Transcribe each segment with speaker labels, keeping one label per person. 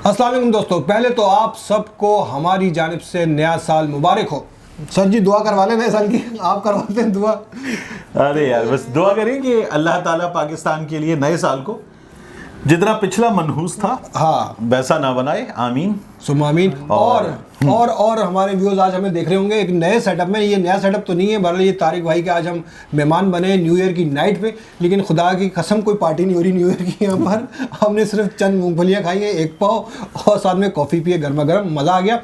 Speaker 1: अस्सलाम वालेकुम दोस्तों, पहले तो आप सबको हमारी जानिब से नया साल मुबारक हो। सर जी दुआ करवा लें नए साल की, आप करवाते हैं दुआ।
Speaker 2: अरे यार बस दुआ करें कि अल्लाह ताला पाकिस्तान के लिए नए साल को जितना पिछला मनहूस था
Speaker 1: हाँ
Speaker 2: वैसा ना बनाए, आमीन
Speaker 1: सुम्मा आमीन। और हमारे व्यूअर्स आज हमें देख रहे होंगे एक नए सेटअप में। ये नया सेटअप तो नहीं है, बहरहाल ये तारिक भाई के आज हम मेहमान बने न्यू ईयर की नाइट पे, लेकिन खुदा की कसम कोई पार्टी नहीं हो रही न्यू ईयर की यहाँ पर। हमने सिर्फ चंद मूंगफलियाँ खाई हैं, एक पाव और साथ में कॉफ़ी पिए गर्मा गर्म, मज़ा आ गया।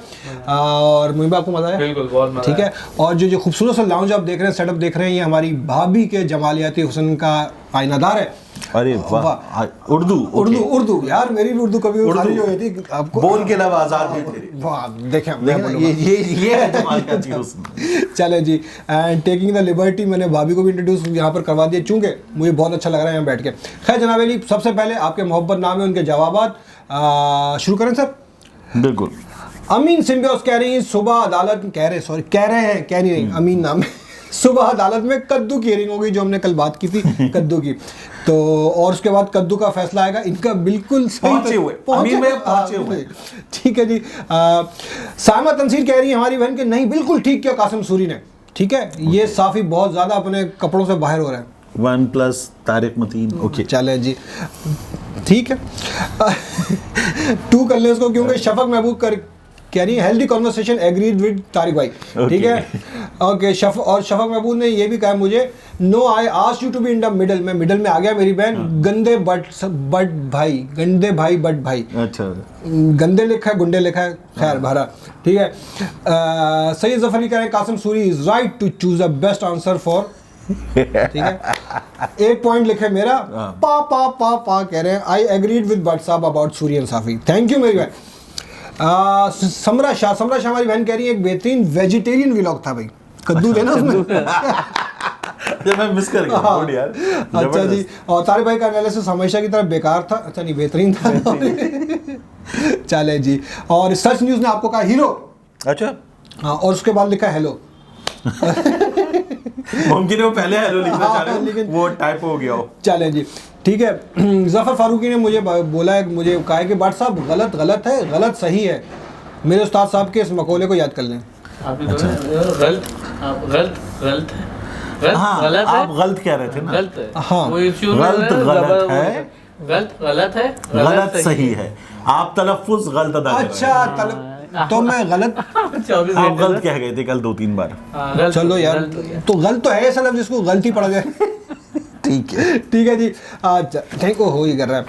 Speaker 1: और मुझे आपको मज़ा आया?
Speaker 3: बिल्कुल, बहुत मज़ा
Speaker 1: ठीक है। और जो खूबसूरत सा लाउंज आप देख रहे हैं, सेटअप देख रहे हैं, ये हमारी भाभी के जमालियाती हुस्न का आईनादार है।
Speaker 2: अरे वाह, उर्दू
Speaker 1: यार मेरी भी उर्दू कभी खाली हो गई थी आपको
Speaker 2: बोल के लब आजाद है तेरे।
Speaker 1: वाह देखें
Speaker 2: ये है जमालियाती हुस्न।
Speaker 1: चले जी, एंड टेकिंग द लिबर्टी, मैंने भाभी को भी इंट्रोड्यूस यहाँ पर करवा दिया चूंकि मुझे बहुत अच्छा लग रहा है यहाँ बैठ के। खैर जनाब अली, सबसे पहले आपके मोहब्बत नाम है, उनके जवाबात शुरू करें सर।
Speaker 2: बिल्कुल।
Speaker 1: अमीन सिम्बियोस कह रही हैं सुबह अदालत कह नहीं अमीन नाम है। सुबह अदालत में कद्दू की हियरिंग होगी, जो हमने कल बात की थी कद्दू की, तो और उसके बाद कद्दू का फैसला आएगा। इनका बिल्कुल
Speaker 2: पहुंचे हुए।
Speaker 1: ठीक है जी। सामा तंसीर कह रही है हमारी बहन के नहीं बिल्कुल ठीक किया कासिम सूरी ने। ठीक है, ये साफी बहुत ज़्यादा अपने कपड़ों से बाहर हो रहा है।
Speaker 2: 1+ तारिक मतीन। ओके
Speaker 1: चले जी, ठीक है। 2 कर ले इसको, क्योंकि शफक महबूब कह रही है healthy conversation agreed with Tariq भाई। ठीक है, ओके। शफक महबूब ने ये भी कहा मुझे, no I ask you to be in the middle, मैं मिडल में आ गया मेरी बहन। गंदे भाई बट भाई। अच्छा, गंदे लिखा है, गुंडे लिखा है, खैर भरा। ठीक है। सैयद जफर कह रहे हैं Qasim Suri is right to choose a best answer for. ठीक है, 1 पॉइंट लिखे मेरा। पा कह रहे हैं आई एग्रीड विद बट साहब about Suri and Safi. Thank you मेरी बहन। समरा शाह हमारी बहन कह रही है एक बेहतरीन वेजिटेरियन व्लॉग था भाई, कद्दू देना उसमें।
Speaker 2: मैं मिस कर गया यार।
Speaker 1: अच्छा जी, और तारिक भाई का एनालिसिस हमेशा की तरह बेकार था, अच्छा नहीं बेहतरीन था। चले जी, और सच न्यूज़ ने आपको कहा हीरो।
Speaker 2: अच्छा
Speaker 1: हाँ, और उसके बाद लिखा हेलो।
Speaker 2: मुमकिन है वो पहले हेलो लिखना चाह रहे हो, लेकिन वो टाइप हो गया हो।
Speaker 1: चलें जी, ठीक है। जफ़र फारूकी ने मुझे बोला है, मुझे कहा है कि बट साहब गलत है, गलत सही है। मेरे उस्ताद साहब के इस मकौले को याद कर लें।
Speaker 3: अच्छा, गलत
Speaker 2: आप गलत कह रहे थे ना।
Speaker 3: गलत है,
Speaker 1: हाँ,
Speaker 2: गलत सही है। आप तलफ्फुज़ गलत अदा कर रहे हैं।
Speaker 1: अच्छा, तो मैं गलत
Speaker 2: आप गलत कह गए थे कल 2-3 बार।
Speaker 1: चलो यार, तो गलत तो है ऐसा लफ्ज़ जिसको गलती पड़ जाए। ठीक है जी। थैंक यू हो ही कर रहा है।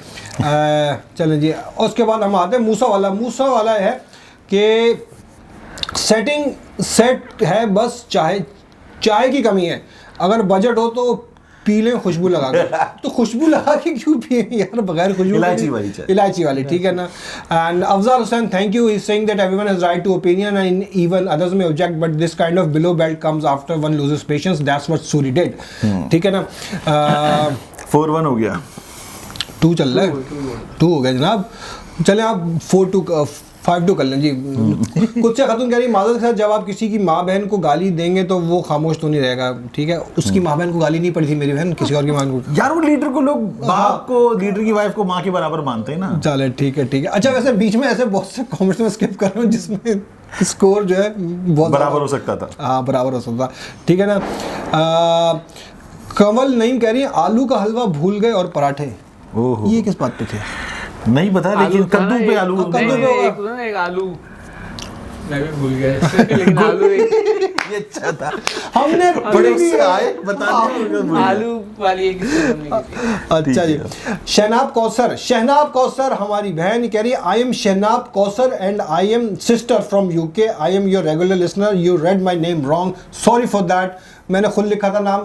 Speaker 1: चलें जी, और उसके बाद हम आते हैं मूसा वाला है कि सेट है, बस चाय की कमी है, अगर बजट हो तो पी लें खुशबू लगा के। तो खुशबू लगा के क्यों पिए यार, बगैर खुशबू, इलायची वाली। ठीक है ना। And Afzal Hussain thank you, he is saying that everyone has right to opinion and even others may object, but this kind of below belt comes after one loses patience, that's what Suri did. ठीक है ना।
Speaker 2: 4-1 हो गया,
Speaker 1: 2 चल रहा है, 2 हो गया जनाब। चले आप 5-2 कर लें जी। कुछ से खतून कह रही माजरत के साथ, जब आप किसी की माँ बहन को गाली देंगे तो वो खामोश तो नहीं रहेगा। ठीक है, उसकी माँ बहन को गाली नहीं पड़ी थी मेरी बहन, किसी और की माँ को।
Speaker 2: यार वो लीडर को लोग बाप को, लीडर की वाइफ को माँ के बराबर मानते हैं ना।
Speaker 1: चले ठीक है। अच्छा, वैसे बीच में ऐसे बहुत से कमेंट्स में स्किप कर रहा हूँ जिसमें स्कोर जो है बहुत
Speaker 2: बराबर हो सकता था।
Speaker 1: हाँ, बराबर हो सकता। ठीक है ना। कंवल नईम कह रही है आलू का हलवा भूल गए और पराठे। ये किस बात पे थे
Speaker 2: नहीं पता, लेकिन कद्दू पे आलू,
Speaker 3: एक आलू मैं भी भूल गया, लेकिन आलू
Speaker 2: ये अच्छा था।
Speaker 1: हमने
Speaker 2: बड़े उससे आए बताने
Speaker 3: आलू वाली एक।
Speaker 1: अच्छा जी। शहनाब कौसर हमारी बहन कह रही है I am Shahnab Kausar and I am sister from UK, I am your regular listener, you read my name wrong, sorry for that. मैंने खुद लिखा था नाम,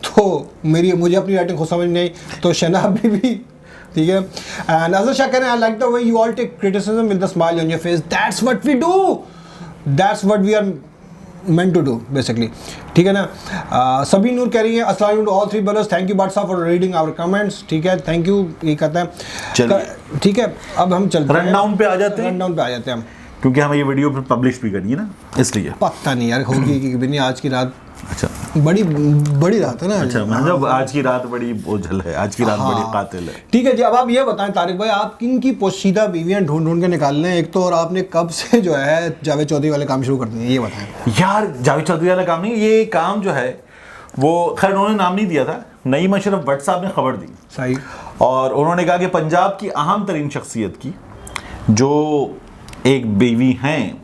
Speaker 1: तो मुझे अपनी राइटिंग खुद समझ नहीं, तो शहनाब भी ठीक है। एंड अजहर शाह कह रहे हैं I like the way you all take criticism with the smile on your face, that's what we do, that's what we are meant to do basically। ठीक है ना। सभी नूर कह रही है अस्सलाम वालेकुम to all 3 brothers, thank you Butt साहब फॉर रीडिंग आवर कमेंट्स। ठीक है, थैंक यू, ये कहते हैं। ठीक है, अब हम चलते हैं
Speaker 2: रन डाउन पे आ जाते हैं।
Speaker 1: हम
Speaker 2: क्योंकि हमें ये वीडियो पब्लिश भी करनी है ना, इसलिए।
Speaker 1: पता नहीं यार होगी कि नहीं आज की रात।
Speaker 2: अच्छा,
Speaker 1: बड़ी रात है ना।
Speaker 2: अच्छा, मतलब आज की रात बड़ी बोझल है, आज की रात
Speaker 1: हाँ।
Speaker 2: बड़ी कातिल है।
Speaker 1: ठीक है जी, अब आप ये बताएं तारिक भाई, आप किन की पोशीदा बीवियां ढूंढ ढूंढ के निकाल रहे हैं एक तो, और आपने कब से जो है जावेद चौधरी वाले काम शुरू कर दिए, ये बताएं।
Speaker 2: यार जावेद चौधरी वाला काम नहीं, ये काम जो है वो खैर उन्होंने नाम नहीं दिया था, नईम अशरफ भट्ट साहब ने खबर दी
Speaker 1: सही।
Speaker 2: और उन्होंने कहा कि पंजाब की अहम तरीन शख्सियत की जो एक बीवी हैं,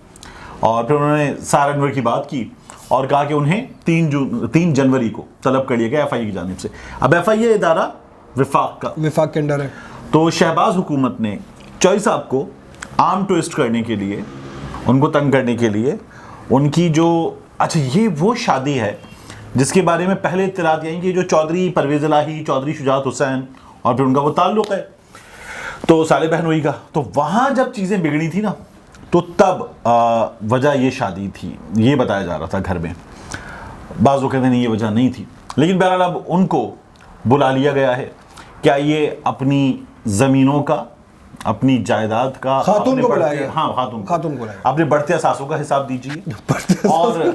Speaker 2: और फिर उन्होंने सहारनपुर की बात की और कहा कि उन्हें 3 जनवरी को तलब कर लिया गया एफआईए की जानिब से। अब एफआईए इदारा विफाक
Speaker 1: के अंडर है।
Speaker 2: तो शहबाज हुकूमत ने चौधरी साहब को आर्म ट्विस्ट करने के लिए, उनको तंग करने के लिए, उनकी जो, अच्छा ये वो शादी है जिसके बारे में पहले इत्तलात आई कि जो चौधरी परवेज़ इलाही, चौधरी शुजात हुसैन और फिर उनका वो ताल्लुक़ है तो साले बहनोई का, तो वहाँ जब चीज़ें बिगड़ी थी ना, तो तब वजह ये शादी थी, ये बताया जा रहा था घर में। बाज़ लोग कहते हैं नहीं, ये वजह नहीं थी, लेकिन बहरहाल अब उनको बुला लिया गया है। क्या ये अपनी ज़मीनों का, अपनी जायदाद का,
Speaker 1: खातून को बुलाया गया।
Speaker 2: हाँ, खातून को
Speaker 1: बुलाया,
Speaker 2: अपने बढ़ते असासों का हिसाब दीजिए और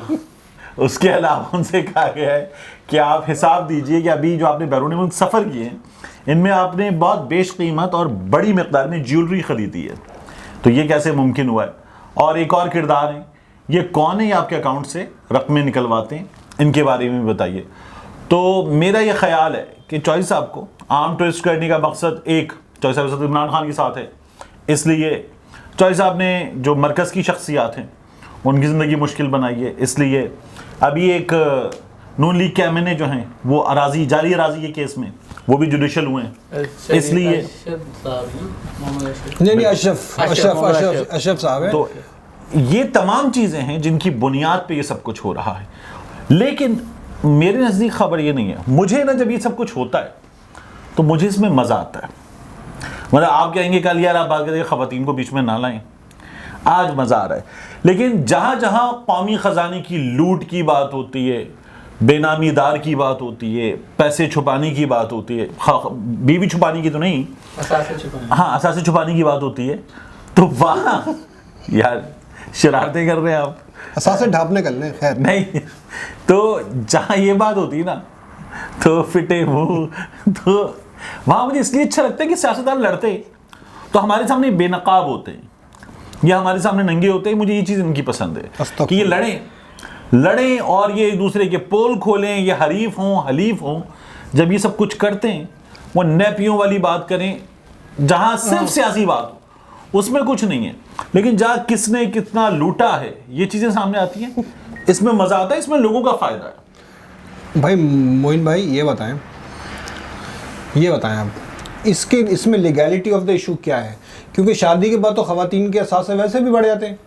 Speaker 2: उसके अलावा उनसे कहा गया है कि आप हिसाब दीजिए कि अभी जो आपने बैरून मुल्क सफ़र किए हैं इनमें आपने बहुत बेशकीमत और बड़ी मिकदार में ज्वेलरी ख़रीदी है, तो ये कैसे मुमकिन हुआ है। और एक और किरदार है, ये कौन है, ये आपके अकाउंट से रकमें निकलवाते हैं, इनके बारे में बताइए। तो मेरा ये ख्याल है कि चौधरी साहब को आर्म ट्विस्ट करने का मकसद एक, चौधरी साहब इमरान खान के साथ है, इसलिए चौधरी साहब ने जो मरकज़ की शख्सियात हैं उनकी ज़िंदगी मुश्किल बनाई है, इसलिए अभी एक नून लीग के एमएनए जो हैं वो अराजी, जाली अराजी के केस में वो भी जुडिशल हुए हैं, इसलिए
Speaker 1: नहीं अशरफ साहब है।
Speaker 2: तो ये तमाम चीज़ें हैं जिनकी बुनियाद पे ये सब कुछ हो रहा है। लेकिन मेरे नज़दीक खबर ये नहीं है, मुझे ना जब ये सब कुछ होता है तो मुझे इसमें मज़ा आता है। मतलब आप कहेंगे कल यार आप बात करेंगे ख़वातीन को बीच में ना लाएं, आज मज़ा आ रहा है, लेकिन जहाँ जहाँ कौमी ख़जाने की लूट की बात होती है, बेनामीदार की बात होती है, पैसे छुपाने की बात होती है, बीवी छुपाने की तो नहीं, हाँ असासे छुपाने की बात होती है, तो वहाँ यार शरारतें कर रहे हैं आप,
Speaker 1: असासे ढापने कर लें, खैर
Speaker 2: नहीं, तो जहाँ ये बात होती है ना तो फिटे मुँह, तो वहाँ मुझे इसलिए अच्छा लगता है कि सियासतदान लड़ते तो हमारे सामने बेनकाब होते हैं या हमारे सामने नंगे होते हैं। मुझे ये चीज़ इनकी पसंद है कि ये लड़ें और ये एक दूसरे के पोल खोलें, ये हरीफ हों, जब ये सब कुछ करते हैं वो नैपियों वाली बात करें जहाँ सिर्फ सियासी बात हो, उसमें कुछ नहीं है, लेकिन जहाँ किसने कितना लूटा है ये चीज़ें सामने आती हैं, इसमें मज़ा आता है, इसमें लोगों का फ़ायदा है।
Speaker 1: भाई मोइन भाई ये बताएं आप इसमें लीगैलिटी ऑफ द इशू क्या है, क्योंकि शादी के बाद तो ख़वातीन के असास वैसे भी बढ़ जाते हैं,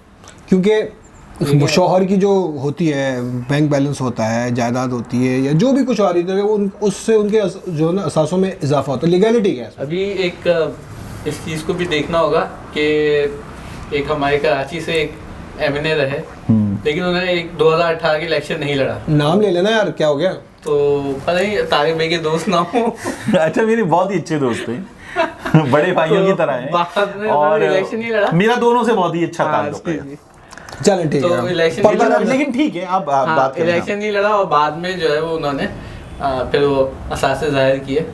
Speaker 1: क्योंकि शौहर की जो होती है बैंक बैलेंस होता है, जायदाद होती है, या जो भी कुछ आ रही है उससे उनके जो ना असासों में इजाफा होता है। लीगैलिटी क्या है?
Speaker 3: अभी एक इस चीज़ को भी देखना होगा कि एक हमारे कराची से एक एमएनए रहे, लेकिन उन्होंने एक 2018 के इलेक्शन नहीं लड़ा।
Speaker 1: नाम ले लेना यार, क्या हो गया?
Speaker 3: तो पता नहीं तारिक भाई के दोस्त ना हो।
Speaker 2: अच्छा, मेरे बहुत ही अच्छे दोस्त हैं, बड़े भाइयों की तरह हैं, और
Speaker 3: इलेक्शन नहीं लड़ा,
Speaker 2: मेरा दोनों से बहुत ही अच्छा ताल्लुक है।
Speaker 1: चलें ठीक है,
Speaker 2: लेकिन ठीक है, आप बात करें।
Speaker 3: इलेक्शन नहीं लड़ा और बाद में जो है वो उन्होंने फिर वो असासे जाहिर किए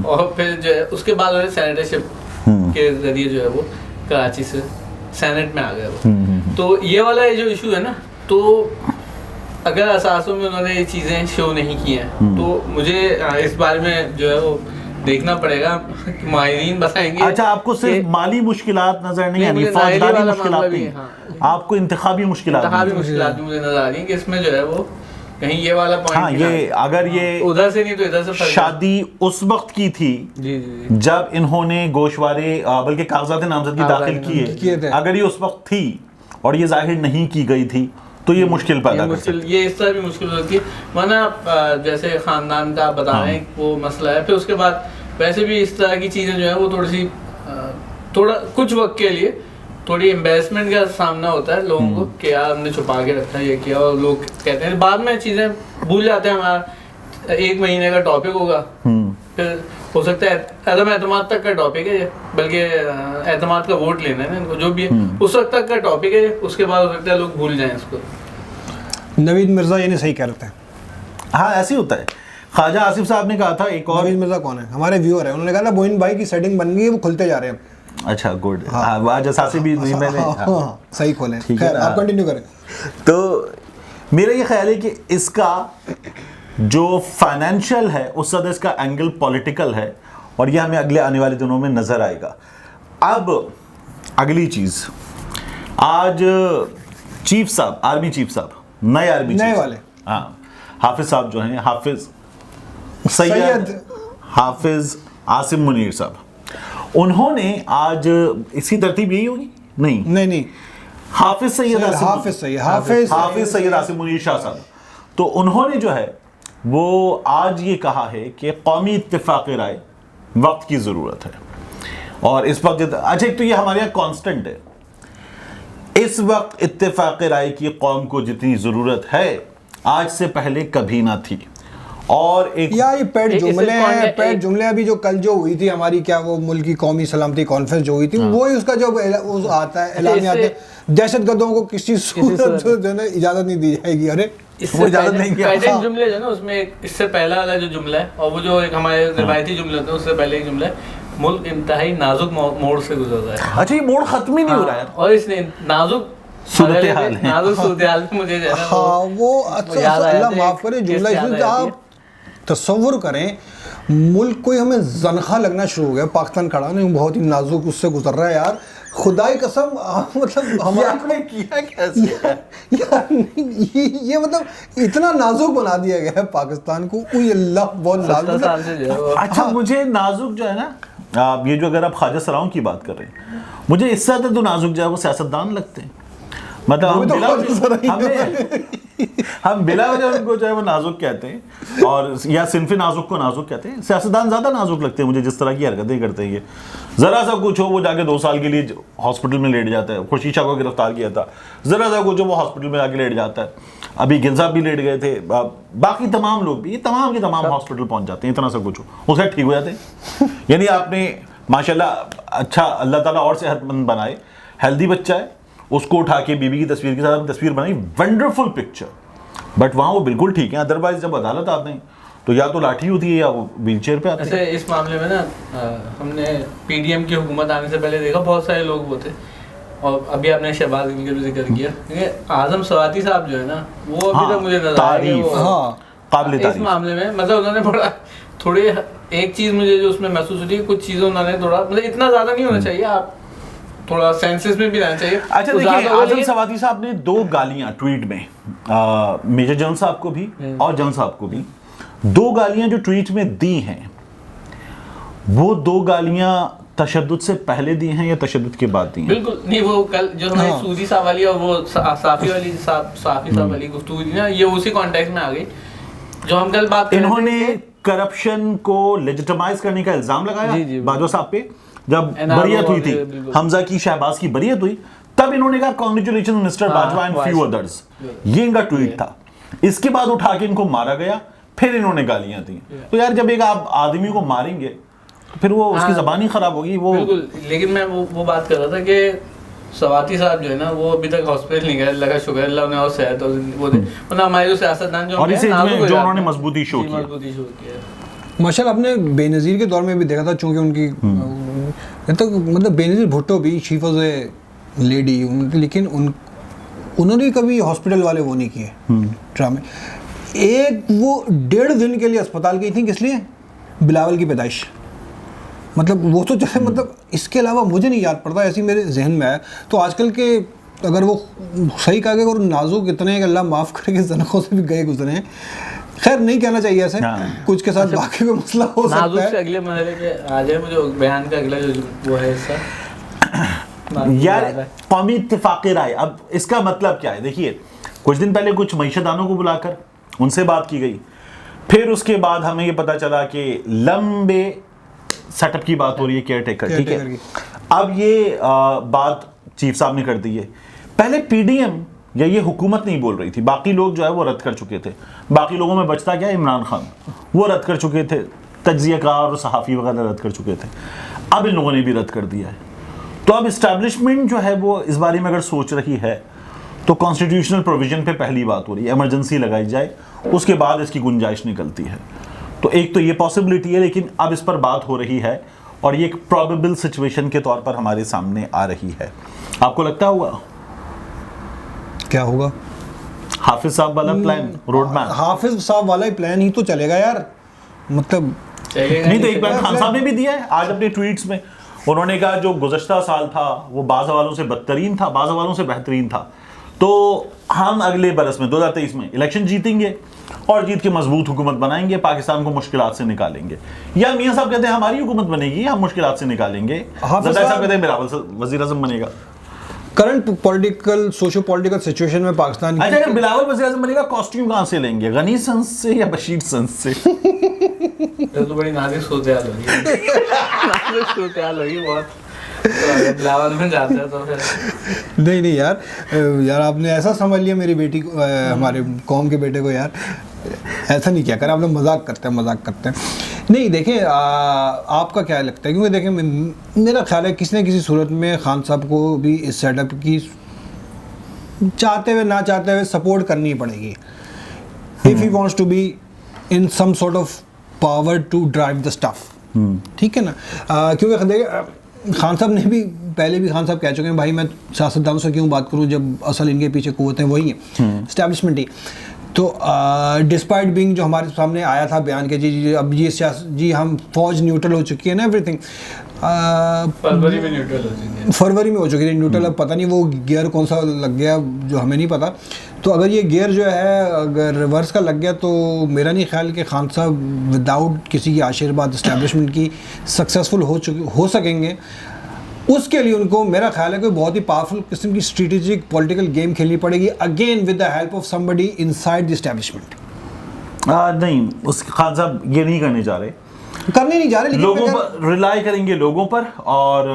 Speaker 3: और फिर जो है उसके बाद उन्होंने सेनेटरशिप के जरिए जो है वो कराची से सेनेट में आ गए वो। तो ये वाला जो इशू है ना, तो अगर असासों में उन्होंने ये चीज़ें शो नहीं की हैं तो मुझे इस बारे में जो है वो देखना पड़ेगा, माहिरीन बताएंगे।
Speaker 2: अच्छा, आपको सिर्फ माली मुश्किलात नजर नहीं आनी, फौजदारी मुश्किलात नहीं, आपको इंतखाबी मुश्किलात
Speaker 3: मुझे नजर आ रही है कि इसमें जो है वो कहीं ये वाला पॉइंट,
Speaker 2: हाँ, ये अगर ये
Speaker 3: उधर से नहीं तो इधर से
Speaker 2: शादी उस वक्त की थी जब इन्होंने गोशवारे बल्कि कागजात नामजदगी दाखिल किए, अगर ये उस वक्त थी और ये जाहिर नहीं की गई थी तो ये मुश्किल पैदा कर सकती है।
Speaker 3: ये इस तरह भी मुश्किल होती है, वरना जैसे खानदान का बता रहे हैं वो मसला है। फिर उसके बाद वैसे भी इस तरह की चीज़ें जो है वो थोड़ा कुछ वक्त के लिए थोड़ी एम्बेरसमेंट का सामना होता है लोगों को कि यार हमने छुपा के रखा ये किया, और लोग कहते हैं बाद में चीज़ें भूल जाते हैं। हमारा 1 महीने का टॉपिक होगा फिर हो सकता है अदम एतमाद तक का टॉपिक है ये, बल्कि एतमाद का वोट लेना है ना इनको, जो भी है उस वक्त तक का टॉपिक है, उसके बाद हो सकता है लोग भूल जाएं इसको।
Speaker 1: नवीद मिर्जा ये नहीं सही कह रहे थे।
Speaker 2: हाँ ऐसे ही होता है। ख्वाजा आसिफ साहब ने कहा था एक और,
Speaker 1: नवीद मिर्जा कौन है? हमारे व्यूअर है, उन्होंने कहा था मोइन भाई की सेटिंग बन गई है, वो खुलते जा रहे हैं।
Speaker 2: अच्छा गुड, हाँ आज असासी भी नहीं मैंने,
Speaker 1: हाँ, सही खोले।
Speaker 2: ठीक है
Speaker 1: खैर,
Speaker 2: ना?
Speaker 1: आप कंटिन्यू करें।
Speaker 2: तो मेरा ये ख्याल है कि इसका जो फाइनेंशियल है उस ज्यादा इसका एंगल पॉलिटिकल है, और ये हमें अगले आने वाले दिनों में नजर आएगा। अब अगली चीज, आज चीफ साहब, आर्मी चीफ साहब, नए आर्मी
Speaker 1: नए
Speaker 2: चीफ
Speaker 1: वाले,
Speaker 2: हाँ, हाफिज साहब जो हैं, हाफिज सैयद हाफिज आसिम मुनीर साहब, उन्होंने आज, इसकी तरतीब यही होगी? नहीं, हाफिज सैयद आसिम मुनीर शाह साहब, तो उन्होंने जो है वो आज ये कहा है कि कौमी इत्तेफाक राय वक्त की जरूरत है। और इस वक्त अच्छा, एक तो ये हमारे यहाँ कांस्टेंट है, इस वक्त इत्तेफाक राय की कौम को जितनी जरूरत है आज से पहले कभी ना थी। और एक
Speaker 1: यार ये पेट जुमले हैं, पेट जुमले। अभी जो कल जो हुई थी हमारी, क्या वो मुल्क की कौमी सलामती कॉन्फ्रेंस जो हुई थी, वो ही उसका जो आता है ऐलान आता है, दहशतगर्दों को किसी सूरत जो है इजाजत नहीं दी जाएगी। अरे
Speaker 2: वो इजाजत नहीं किया।
Speaker 3: जुमले जो ना उसमें इससे पहला वाला जो जुमला है, और वो जो एक हमारे रिवायती जुमले होते हैं उससे पहले एक जुमला है, मुल्क इंतहाई नाजुक मोड़ से गुजर रहा है।
Speaker 2: अच्छा, ये मोड़ खत्म ही नहीं हो रहा है,
Speaker 3: और इसने नाजुक सूरत-ए-हाल में मुझे जो है ना
Speaker 1: वो अच्छा, अल्लाह माफ करे, जुमला इसमें आप तसव्वुर करें, मुल्क कोई हमें जनखा लगना शुरू हो गया, पाकिस्तान खड़ा नहीं, बहुत ही नाजुक उससे गुजर रहा है यार, खुदाई कसम। मतलब हमारे
Speaker 2: किया कैसे
Speaker 1: यार ये मतलब इतना नाजुक बना दिया गया है पाकिस्तान को, कोई अल्लाह बहुत नाजुक।
Speaker 2: अच्छा, मुझे नाजुक जो है ना, ये जो अगर आप ख्वाजा सराओं की बात कर रहे हैं, मुझे इससे ज्यादा तो नाजुक जो है वो सियासतदान लगते हैं। मतलब हम बिला वजह उनको जो है वो नाजुक कहते हैं, और या सिनफे नाजुक को नाजुक कहते हैं। सियासतदान ज्यादा नाजुक लगते हैं मुझे, जिस तरह की हरकतें करते हैं। ये जरा सा कुछ हो वो जाके 2 साल के लिए हॉस्पिटल में लेट जाता है। खुर्शीद शाह को गिरफ्तार किया था, जरा सा कुछ हो वो हॉस्पिटल में जाके लेट जाता है। अभी गिल साहब भी लेट गए थे, बाकी तमाम लोग भी, ये तमाम के तमाम हॉस्पिटल पहुंच जाते हैं, इतना सा कुछ हो उसका ठीक हो जाते हैं। यानी आपने माशाल्लाह अच्छा, अल्लाह ताला और सेहतमंद बनाए, हेल्दी बच्चा है, उसको उठा के बीबी की तस्वीर के साथ तस्वीर बनाई, वंडरफुल पिक्चर, बट वहाँ वो बिल्कुल ठीक है। अदरवाइज जब अदालत आते हैं तो या तो लाठी होती है या वो व्हील चेयर पे आते हैं।
Speaker 3: इस मामले में ना हमने पीडीएम की हुकूमत आने से पहले देखा बहुत सारे लोग वो थे, और अभी आपने शहबाज गिल का भी जिक्र किया, आजम सवाती साहब जो है ना, वो अभी तक मुझे नजर आ रही है इस मामले में। मतलब उन्होंने बड़ा थोड़े, एक चीज मुझे जो उसमें महसूस होती है, कुछ चीजें उन्होंने थोड़ा, मतलब इतना ज्यादा नहीं होना चाहिए, आप थोड़ा सेंसेस में भी रहना चाहिए।
Speaker 2: अच्छा देखिए, आजम सवाती साहब ने 2 गालियां ट्वीट में, मेजर जनरल साहब को भी और जनरल साहब को भी 2 गालियां जो ट्वीट में दी हैं, वो 2 गालियां तशद्दुद से पहले दी हैं या तशद्दुद के बाद दी हैं?
Speaker 3: बिल्कुल नहीं, वो कल जो हमारी सूदी साहब वाली और वो साफी साहब वाली गुफ्तगू थी ना, ये उसी कॉन्टेक्स्ट में आ गई जो हम कल बात कर रहे थे।
Speaker 2: इन्होंने करप्शन को लेजिटिमाइज करने का इल्जाम लगाया बाजवा साहब पे, जब बरियत हुई थी, हमजा की, शहबाज की बरियत हुई, तब इन्होंने कहा congratulation mister Bajwa and few others, ये इनका ट्वीट था। इसके बाद उठा के इनको मारा गया, फिर इन्होंने गालियां दी। तो यार जब एक आप आदमी को मारेंगे तो फिर वो उसकी जबान ही खराब होगी। वो
Speaker 3: बिल्कुल, लेकिन मैं वो बात कर रहा था कि सवाती साहब जो है ना, वो अभी तक हॉस्पिटल नहीं गए, लगा शुक्र अल्लाह उन्हें और सेहत और वो दे, वरना हमारे जो सियासतदान जो,
Speaker 2: और इसी में जो उन्होंने मजबूती शो की
Speaker 1: माशाल्लाह। आपने बेनज़ीर के दौर में भी देखा था, चूंकि उनकी तो मतलब बेनज़ीर भुट्टो भी शी वाज ए लेडी, लेकिन उन्होंने कभी हॉस्पिटल वाले वो नहीं किए ड्रामे। एक वो 1.5 दिन के लिए अस्पताल गई थी, किस लिए? बिलावल की पैदाइश। मतलब वो तो चाहे, मतलब इसके अलावा मुझे नहीं याद पड़ता, ऐसी मेरे जहन में है। तो आजकल के अगर वो सही कहा गया, और नाजुक इतने हैं कि अल्लाह माफ़ करे कि ज़नखों से भी गए गुजरे हैं। खैर नहीं कहना चाहिए ऐसे, कुछ के साथ बाकी कोई मसला हो सकता है।
Speaker 3: अगले मसले पे आ जाए, मुझे बयान का अगला जो वो है हिस्सा
Speaker 2: यार, कौमी इत्तेफाक राय। अब इसका मतलब क्या है? देखिए, कुछ दिन पहले कुछ मईशतदानों को बुलाकर उनसे बात की गई, फिर उसके बाद हमें ये पता चला कि लंबे सेटअप की बात हो रही है, केयर टेकर, ठीक है। अब ये बात चीफ साहब ने कर दी है। पहले पीडीएम या ये हुकूमत नहीं बोल रही थी, बाकी लोग जो है वो रद्द कर चुके थे। बाकी लोगों में बचता क्या? इमरान खान, वो रद्द कर चुके थे। तज्जियाकार और सहाफ़ी वगैरह रद्द कर चुके थे, अब इन लोगों ने भी रद्द कर दिया है। तो अब इस्टेब्लिशमेंट जो है वो इस बारे में अगर सोच रही है तो कॉन्स्टिट्यूशनल प्रोविजन पे पहली बात हो रही है, इमरजेंसी लगाई जाए, उसके बाद इसकी गुंजाइश निकलती है। तो एक तो ये पॉसिबिलिटी है, लेकिन अब इस पर बात हो रही है और ये एक प्रोबेबल सिचुएशन के तौर पर हमारे सामने आ रही है। आपको लगता होगा
Speaker 1: क्या होगा?
Speaker 2: हाफिज साहब वाला प्लान, रोड मैप?
Speaker 1: हाफिज साहब वाला ही प्लान ही तो चलेगा यार, मतलब
Speaker 2: नहीं तो एक बार खान साहब ने भी दिया है आज अपने ट्वीट्स में, उन्होंने कहा जो गुज़श्ता साल था वो बाज़ हवालों से बदतरीन था, बाज़ हवालों से बेहतरीन था, तो हम अगले बरस में 2023 में इलेक्शन जीतेंगे और जीत के मजबूत हुकूमत बनाएंगे, पाकिस्तान को मुश्किलात से निकालेंगे। या मियां साहब कहते हैं हमारी हुकूमत बनेगी, हम मुश्किलात से निकालेंगे। ज़रदारी साहब कहते हैं बिलावल वज़ीर आज़म बनेगा।
Speaker 1: Current political socio political situation में पाकिस्तान
Speaker 2: अच्छा, अगर बिलावल वज़ीर आज़म बनेगा कॉस्ट्यूम कहाँ से लेंगे, गनी संस से या बशीर संस से?
Speaker 3: तो बड़ी नाजुक सूरत-ए-हाल होगी। नाजुक सूरत-ए-हाल होगी बहुत। तो अगर बिलावल में जाते हैं तो फिर
Speaker 1: नहीं यार आपने ऐसा समझ लिया मेरी बेटी को, हमारे कौम के बेटे को, यार ऐसा नहीं किया कर, आप लोग मजाक करते हैं। नहीं देखें, आपका क्या लगता है? क्योंकि देखें मेरा ख्याल है किसी न किसी सूरत में खान साहब को भी इस सेटअप की चाहते हुए ना चाहते हुए सपोर्ट करनी पड़ेगी, if he wants to be in some sort of power to drive the stuff. ठीक है ना? क्योंकि देखिए खान साहब ने भी पहले भी खान साहब कह चुके हैं भाई मैं सियासतदानों से क्यों बात करूं जब असल इनके पीछे कुव्वतें वही हैं, इस्टेब्लिशमेंट ही। तो डिस्पाइट बीइंग जो हमारे सामने आया था बयान के जी अब ये जी हम फौज न्यूट्रल हो चुकी है ना, एवरीथिंग
Speaker 3: फरवरी में न्यूट्रल हो चुकी है,
Speaker 1: फरवरी में हो चुकी थी न्यूट्रल। अब पता नहीं वो गियर कौन सा लग गया जो हमें नहीं पता। तो अगर ये गियर जो है अगर रिवर्स का लग गया तो मेरा नहीं ख्याल कि खान साहब विदाउट किसी की आशीर्वाद इस्टेब्लिशमेंट की सक्सेसफुल हो सकेंगे। उसके लिए उनको मेरा ख्याल है कि बहुत ही पावरफुल किस्म की स्ट्रेटेजिक पॉलिटिकल गेम खेलनी पड़ेगी, again with the help of somebody inside the establishment.
Speaker 2: नहीं, उस खान साहब ये नहीं करने जा रहे, लेकिन लोगों पर रिलाई करेंगे, लोगों पर, और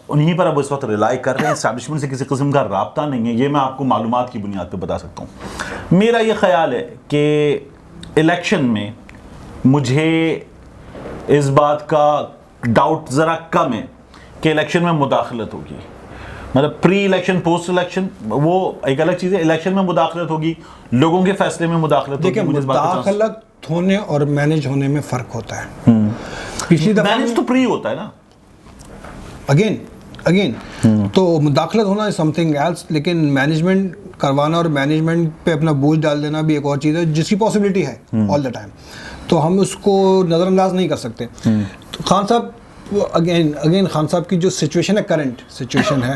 Speaker 2: उन्हीं पर अब इस वक्त रिलाई कर रहे हैं। एस्टैब्लिशमेंट से किसी किस्म का राब्ता नहीं है, ये मैं आपको मालूमात की बुनियाद पे बता सकता हूँ। मेरा ये ख्याल है कि इलेक्शन में मुझे इस बात का डाउट ज़रा कम है कि इलेक्शन में मुदाखलत होगी, मतलब प्री इलेक्शन पोस्ट इलेक्शन वो एक अलग चीज़ है। इलेक्शन में मुदाखलत होगी, लोगों के फैसले में मुदाखलत होगी।
Speaker 1: देखिए मुदाखलत होने और मैनेज होने में फ़र्क होता है। पिछली दफ़ा
Speaker 2: मैनेज तो प्री होता है ना,
Speaker 1: अगेन तो मुदाखलत होना इज समथिंग एल्स, लेकिन मैनेजमेंट करवाना और मैनेजमेंट पे अपना बोझ डाल देना भी एक और चीज़ है जिसकी पॉसिबिलिटी है ऑल द टाइम, तो हम उसको नज़रअंदाज नहीं कर सकते। तो खान साहब अगेन खान साहब की जो सिचुएशन है, करंट सिचुएशन है,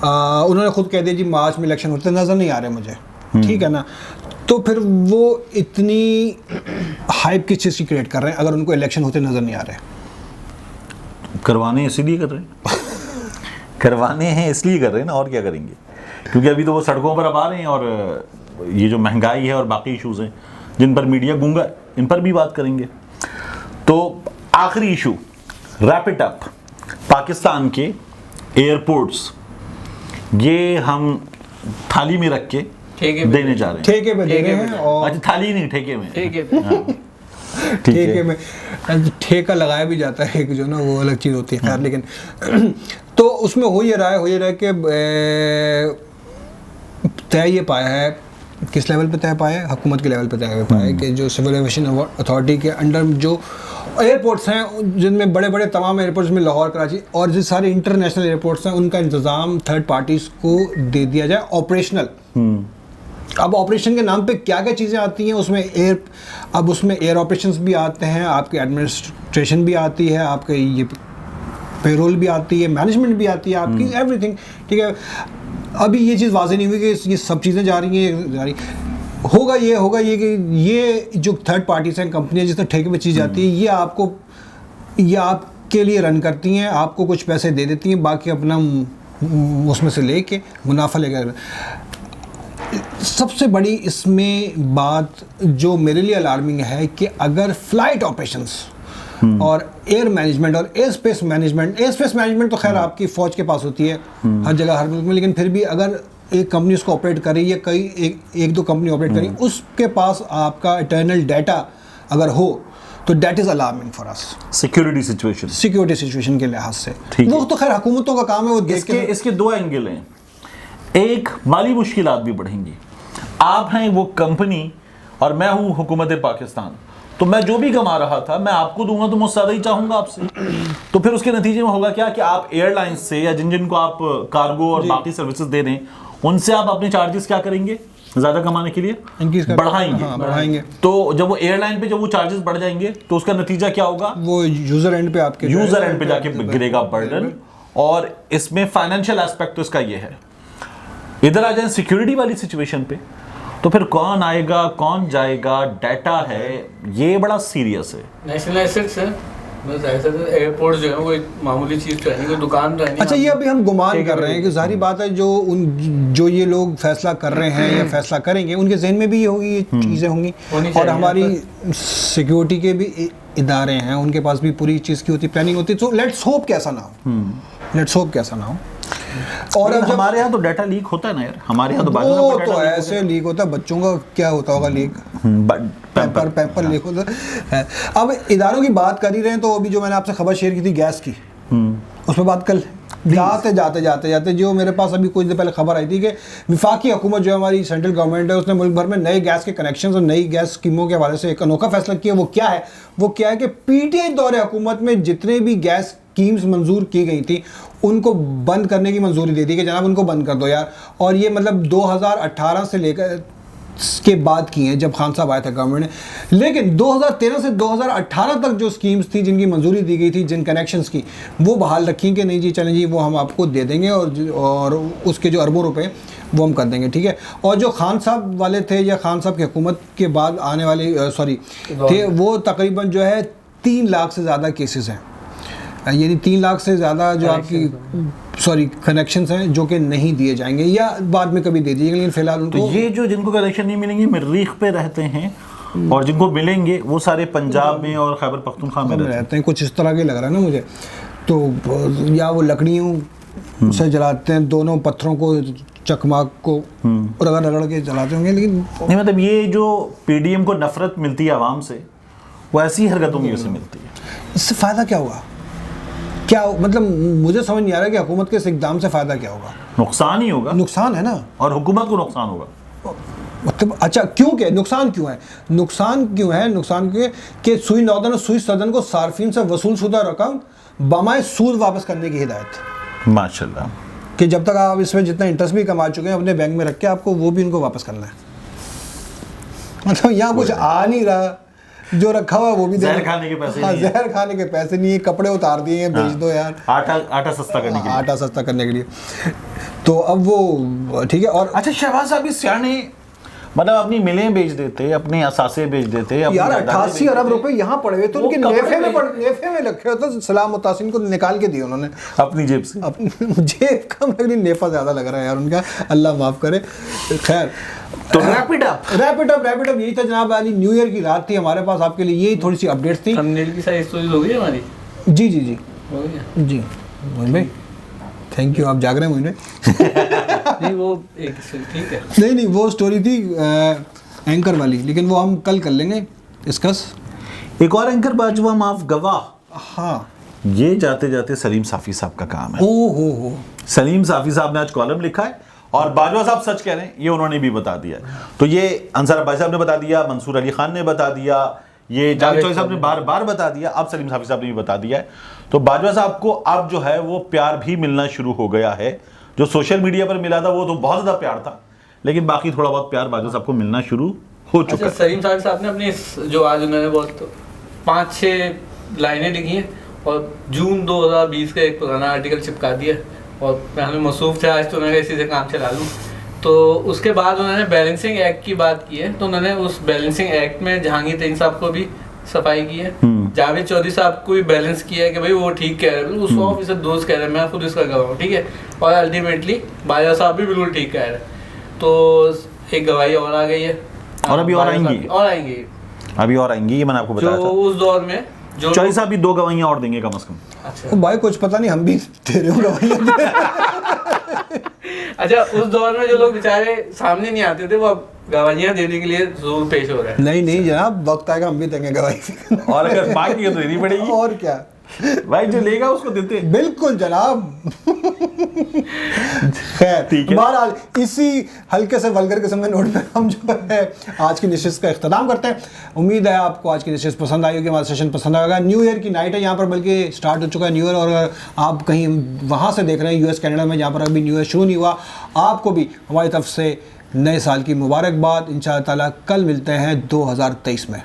Speaker 1: उन्होंने खुद कह दिया जी मार्च में इलेक्शन होते नज़र नहीं आ रहे मुझे, ठीक है ना? तो फिर वो इतनी हाइप किस चीज़ की क्रिएट कर रहे हैं अगर उनको इलेक्शन होते नज़र नहीं आ रहे?
Speaker 2: करवाने इसलिए कर रहे हैं करवाने हैं इसलिए कर रहे हैं ना, और क्या करेंगे? क्योंकि अभी तो वो सड़कों पर अब आ रहे हैं, और ये जो महंगाई है और बाकी इशूज़ हैं जिन पर मीडिया गूंगा, इन पर भी बात करेंगे। तो आखिरी issue, wrap it up, Pakistan के एयरपोर्ट्स, ये हम थाली में रख के देने जा रहे हैं,
Speaker 1: ठेके पे दे रहे हैं। और
Speaker 2: अच्छा, थाली नहीं, ठेके में,
Speaker 1: ठेके में ठेका लगाया भी जाता है एक जो ना, वो अलग चीज़ होती है खैर। लेकिन तो उसमें हो ये रहा है कि तय ये पाया है, किस लेवल पे तय पाया है? हुकूमत के लेवल पे तय पाया है कि जो सिविल एविएशन अथॉरिटी के अंडर जो एयरपोर्ट्स हैं, जिनमें बड़े बड़े तमाम एयरपोर्ट्स में लाहौर, कराची और जो सारे इंटरनेशनल एयरपोर्ट्स हैं, उनका इंतज़ाम थर्ड पार्टीज़ को दे दिया जाए ऑपरेशनल। अब ऑपरेशन के नाम पे क्या क्या चीज़ें आती हैं उसमें, उसमें एयर ऑपरेशंस भी आते हैं, आपके एडमिनिस्ट्रेशन भी आती है, आपके ये पेरोल भी आती है, मैनेजमेंट भी आती है, आपकी एवरीथिंग, ठीक है। अभी ये चीज़ वाज़ेह नहीं हुई कि ये सब चीज़ें जा रही हैं, होगा ये कि ये जो थर्ड पार्टीज हैं, कंपनियां जिस तरह ठेके पे चीज़ जाती है, ये आपके लिए रन करती हैं, आपको कुछ पैसे दे देती हैं, बाकी अपना उसमें से लेके मुनाफा लेकर। सबसे बड़ी इसमें बात जो मेरे लिए अलार्मिंग है कि अगर फ्लाइट ऑपरेशंस और एयर मैनेजमेंट और एयर स्पेस मैनेजमेंट तो खैर आपकी फ़ौज के पास होती है हर जगह हर मुल्क में, लेकिन फिर भी अगर एक कंपनी उसको ऑपरेट कर रही है, एक दो कंपनी ऑपरेट कर रही है, उसके पास आपका इंटरनल डाटा अगर हो तो that is alarming for us
Speaker 2: security situation,
Speaker 1: security situation के लिहाज से।
Speaker 2: ठीक है।
Speaker 1: वो तो खैर हुकूमतों का काम है, वो देख के
Speaker 2: इसके दो एंगल हैं। एक, माली मुश्किलात भी बढ़ेंगी। आप हैं वो कंपनी और मैं हूं हुकूमत पाकिस्तान, तो मैं जो भी कमा रहा था मैं आपको दूंगा तो मुझसे ज़्यादा ही चाहूंगा आपसे। तो फिर उसके नतीजे में होगा क्या कि आप एयरलाइंस से या जिन जिनको आप कार्गो और बाकी सर्विसेज दे रहे हैं उनसे आप अपने चार्जेस क्या करेंगे, ज़्यादा कमाने के लिए बढ़ाएंगे।
Speaker 1: हाँ, बढ़ाएंगे।
Speaker 2: तो जब वो एयरलाइन पे जब वो चार्जेस बढ़ जाएंगे तो उसका नतीजा क्या होगा,
Speaker 1: वो यूजर एंड पे आपके
Speaker 2: यूजर एंड पे जाके गिरेगा बर्डन। और इसमें फाइनेंशियल एस्पेक्ट तो इसका ये है। इधर आ जाए सिक्योरिटी वाली सिचुएशन पे, तो फिर कौन आएगा कौन जाएगा, डाटा है, ये बड़ा सीरियस है।
Speaker 3: नेशनल एसेट्स है, बस ऐसा तो एयरपोर्ट जो है वो एक मामूली चीज़ तो है नहीं, कोई दुकान तो है नहीं।
Speaker 1: अच्छा, ये अभी हम गुमान कर रहे हैं कि जाहिर बात है जो ये लोग फैसला कर रहे हैं या फैसला करेंगे उनके जहन में भी ये होगी, ये चीज़ें होंगी। और हमारी सिक्योरिटी के भी इदारे हैं, उनके पास भी पूरी चीज़ की होती, प्लानिंग होती। तो लेट्स होप कैसा ना हो, लेट्स होप कैसा ना हो। और अब
Speaker 2: हमारे यहाँ तो डाटा लीक होता है ना यार, हमारे यहाँ तो
Speaker 1: वो तो ऐसे लीक होता है, बच्चों का क्या होता होगा लीक, पेपर लीक होता है। अब इदारों की बात कर ही रहे हैं, तो अभी जो मैंने आपसे खबर शेयर की थी गैस की, उस पर बात कर जाते जो मेरे पास अभी कुछ देर पहले खबर आई थी कि विफाकी हुकूमत जो हमारी सेंट्रल गवर्नमेंट है उसने मुल्क भर में नए गैस के कनेक्शन और नई गैस स्कीमों के हवाले से एक अनोखा फैसला किया। वो क्या है कि पीटीआई दौरे हुकूमत में जितने भी गैस स्कीम्स मंजूर की गई थी उनको बंद करने की मंजूरी दे दी कि जनाब उनको बंद कर दो यार। और ये मतलब 2018 से लेकर के बाद की हैं जब खान साहब आए थे गवर्नमेंट ने। लेकिन 2013 से 2018 तक जो स्कीम्स थी जिनकी मंजूरी दी गई थी, जिन कनेक्शंस की, वो बहाल रखी कि नहीं जी चलें जी वो हम आपको दे देंगे और उसके जो अरबों रुपए वो हम कर देंगे, ठीक है। और जो खान साहब वाले थे या खान साहब की हुकूमत के बाद आने वाले थे, वो तकरीबन जो है 3 लाख से ज़्यादा केसेस हैं, यानी 3 लाख से ज़्यादा जो आपकी कनेक्शंस हैं जो कि नहीं दिए जाएंगे या बाद में कभी दे दिए, लेकिन फिलहाल उनको।
Speaker 2: तो ये जो जिनको कनेक्शन नहीं मिलेंगे मरीख पे रहते हैं और जिनको मिलेंगे वो सारे पंजाब में और खैबर पख्तूनख्वा में रहते हैं।
Speaker 1: कुछ इस तरह के लग रहा है ना मुझे तो, या वो लकड़ियों से जलाते हैं, दोनों पत्थरों को चकमाक को रगड़ के जलाते होंगे। लेकिन
Speaker 2: नहीं, मतलब ये जो पीडीएम को नफरत मिलती है आवाम से, वो ऐसी हरकतों की वजह से मिलती है।
Speaker 1: इससे फ़ायदा क्या हुआ, क्या मतलब मुझे समझ नहीं आ रहा कि हुकूमत के इस इक़दाम से फ़ायदा क्या होगा।
Speaker 2: नुकसान ही होगा,
Speaker 1: नुकसान है ना, और
Speaker 2: हुकूमत को नुकसान होगा।
Speaker 1: मतलब अच्छा क्यों क्या नुकसान क्यों है, नुकसान क्यों है कि सुई नौदन और सुई सदन को सार्फिन से वसूल शुदा रकम बमाए सूद वापस करने की हिदायत।
Speaker 2: माशाल्लाह,
Speaker 1: कि जब तक आप इसमें जितना इंटरेस्ट भी कमा चुके हैं अपने बैंक में रख के आपको वो भी उनको वापस करना है। मतलब यहाँ कुछ आ नहीं रहा, जो रखा हुआ वो भी
Speaker 2: जहर खाने के पैसे नहीं है।
Speaker 1: जहर खाने के पैसे नहीं है, कपड़े उतार दिए हैं, बेच दो यार,
Speaker 2: आटा सस्ता करने के लिए,
Speaker 1: आटा सस्ता करने के लिए। तो अब वो ठीक है। और
Speaker 2: अच्छा, शहबाज साहब इस सियाने मतलब अपनी मिलें बेच देते, अपने असासे बेच देते
Speaker 1: यार, 88 अरब रुपए यहाँ पड़े हुए तो उनके नेफे में रखे हुए थे, सलाम मुतासिन को निकाल के दिए उन्होंने
Speaker 2: अपनी जेब से।
Speaker 1: जेब कम लग रही, नेफा ज्यादा लग रहा है यार उनका, अल्लाह माफ करे। खैर,
Speaker 2: तो रैपिड अप
Speaker 1: यही था जनाब। वाली न्यू ईयर की रात थी हमारे पास, आपके लिए यही थोड़ी सी अपडेट्स थी।
Speaker 3: थंबनेल की सारी स्टोरी हो गई हमारी।
Speaker 1: जी
Speaker 3: हो गया
Speaker 1: जी मोइन भाई, थैंक यू, आप जाग रहे हैं मोइन भाई।
Speaker 3: नहीं वो एक ठीक है,
Speaker 1: नहीं वो स्टोरी थी एंकर वाली, लेकिन वो हम कल कर लेंगे डिस्कस।
Speaker 2: एक और एंकर बाजवा माफ गवाह,
Speaker 1: हाँ,
Speaker 2: ये जाते जाते सलीम साफी साहब का काम है।
Speaker 1: ओ हो
Speaker 2: सलीम साफी साहब ने आज कॉलम लिखा है और बाजवा साहब सच कह रहे हैं, ये उन्होंने भी बता दिया। तो ये अंसार अब्बासी साहब ने बता दिया, मंसूर अली खान ने बता दिया, ये जावेद चौधरी साहब ने बार बार बता दिया, अब सलीम साफी साहब ने भी बता दिया है। तो बाजवा साहब को अब जो है वो प्यार भी मिलना शुरू हो गया है। जो सोशल मीडिया पर मिला था वो तो बहुत ज़्यादा प्यार था, लेकिन बाकी थोड़ा बहुत प्यार बाजवा साहब को मिलना शुरू हो चुका है।
Speaker 3: सलीम साहब ने अपने जो आज उन्होंने बहुत 5-6 लाइनें लिखी हैं और जून 2020 का एक पुराना आर्टिकल चिपका दिया, और मैं हमें मसरूफ थे आज तो उन्होंने इसी से काम चला लूँ। तो उसके बाद उन्होंने बैलेंसिंग एक्ट की बात की है, तो उन्होंने उस बैलेंसिंग एक्ट में जहांगीर तरीन साहब को भी सफाई की है, जावेद चौधरी साहब को भी बैलेंस किया है कि भाई वो ठीक कह रहे हैं, उसको ऑफिसर दोस्त कह रहे हैं, मैं खुद इसका गवाह हूँ, ठीक है। और अल्टीमेटली बाजा साहब भी बिल्कुल ठीक कह रहे हैं। तो एक गवाही और आ गई है,
Speaker 2: और अभी और आएंगी, ये मैंने आपको बताया था।
Speaker 3: उस दौर में जो
Speaker 2: चौधरी साहब भी 2 गवाहियां और देंगे कम से कम।
Speaker 3: अच्छा
Speaker 1: भाई कुछ पता नहीं, हम भी दे रहे हो गवाहियां।
Speaker 3: अच्छा, उस दौर में जो लोग बेचारे सामने नहीं आते थे वो अब गवाहियां देने के लिए जरूर पेश हो रहे हैं।
Speaker 1: नहीं जनाब, वक्त आएगा हम भी देंगे गवाही।
Speaker 2: और अगर बाकी है तो देनी पड़ेगी
Speaker 1: और क्या,
Speaker 2: भाई, जो लेगा उसको देते हैं।
Speaker 1: बिल्कुल जनाब। खैर,
Speaker 2: ठीक है।
Speaker 1: बहरहाल इसी हल्के से वल्गर किस्म के नोट पे हम जो है आज की नशिस्त का इख्तिताम करते हैं। उम्मीद है आपको आज की नशिस्त पसंद आई होगी, हमारा सेशन पसंद आएगा। न्यू ईयर की नाइट है यहाँ पर, बल्कि स्टार्ट हो चुका है न्यू ईयर, और अगर आप कहीं वहाँ से देख रहे हैं यूएस कनाडा में जहाँ पर अभी न्यू ईयर शुरू नहीं हुआ, आपको भी हमारी तरफ से नए साल की मुबारकबाद। इंशाअल्लाह ताला कल मिलते हैं 2023 में।